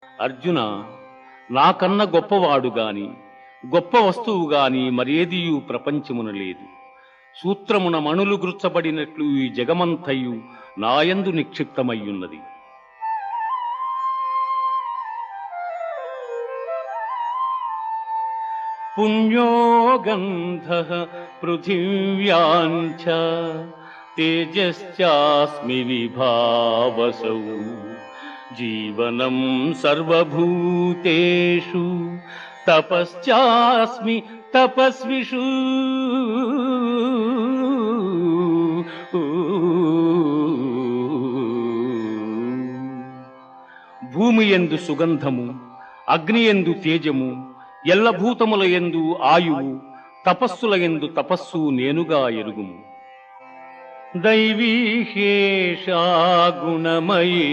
అర్జున, నాకన్న గొప్పవాడు గాని గొప్ప వస్తువు గాని మరేదియు ప్రపంచమున లేదు. సూత్రమున మణులు గుర్చబడినట్లు ఈ జగమంతయు నాయందు నిక్షిప్తమయ్యున్నది. పుణ్యో గంధః పృథివ్యాంచ తేజశ్చాస్మి విభావసౌ జీవనం సర్వభూతేషు తపశ్చాస్మి తపస్విషు. భూమియందు సుగంధము, అగ్నియందు తేజము, ఎల్లభూతములయందు ఆయువు, తపస్సులయందు తపస్సు నేనుగా ఎరుగుము. దైవీహేషా గుణమయీ